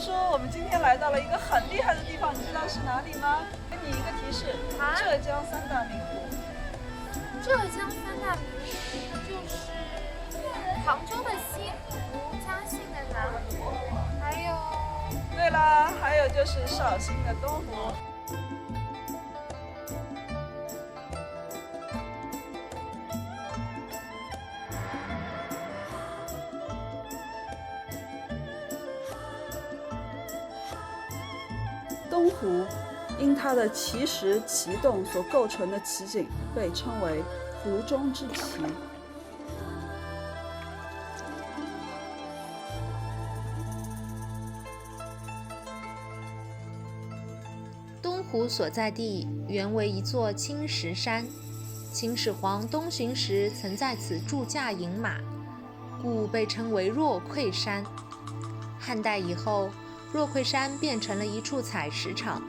说我们今天来到了一个很厉害的地方，你知道是哪里吗？给你一个提示，浙江三大名湖。浙江三大名湖就是杭州的西湖、嘉兴的南湖，还有……对啦，还有就是绍兴的东湖。东湖因它的奇石奇洞所构成的奇景，被称为湖中之奇。东湖所在地原为一座青石山，秦始皇东巡时曾在此驻驾饮马，故被称为若溃山。汉代以后，若溃山变成了一处采石场。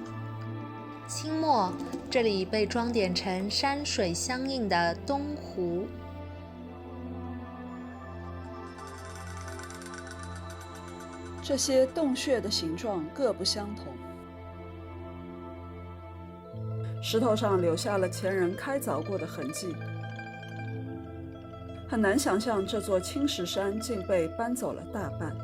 清末，这里被装点成山水相映的东湖。这些洞穴的形状各不相同，石头上留下了前人开凿过的痕迹，很难想象这座青石山竟被搬走了大半。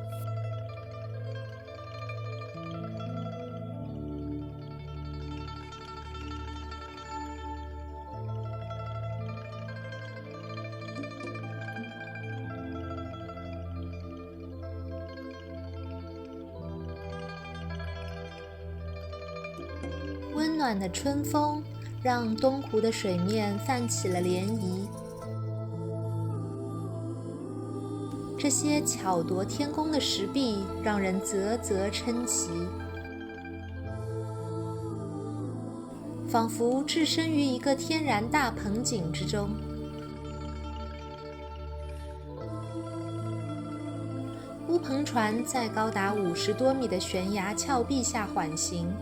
温暖的春风让东湖的水面泛起了涟漪。这些巧夺天工的石壁让人啧啧称奇，仿佛置身于一个天然大盆景之中。乌篷船在高达50多米的悬崖峭壁下缓行，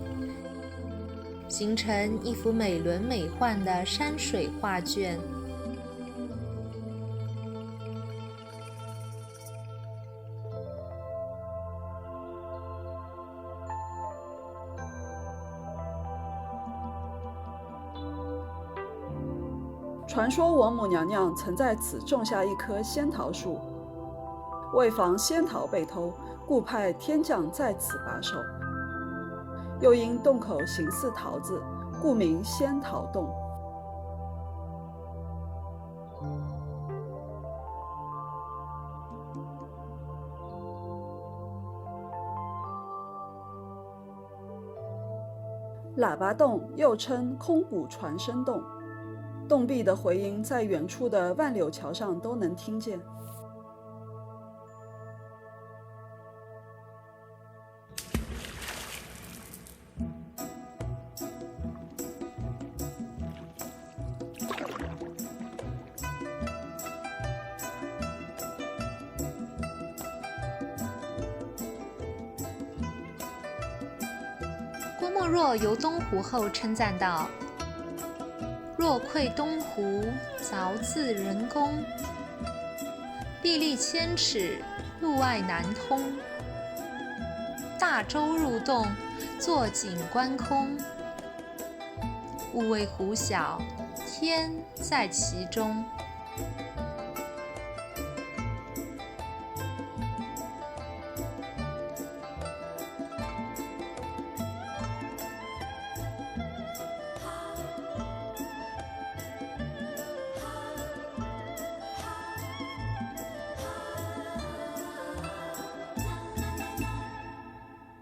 形成一幅美轮美奂的山水画卷。传说王母娘娘曾在此种下一棵仙桃树，为防仙桃被偷，故派天将在此把守。又因洞口形似桃子，故名仙桃洞。喇叭洞又称空谷传声洞，洞壁的回音在远处的万柳桥上都能听见。郭沫若游东湖后称赞道：“若窥东湖，凿自人工，壁立千尺，路外难通。大舟入洞，坐井观空。勿谓湖小，天在其中。”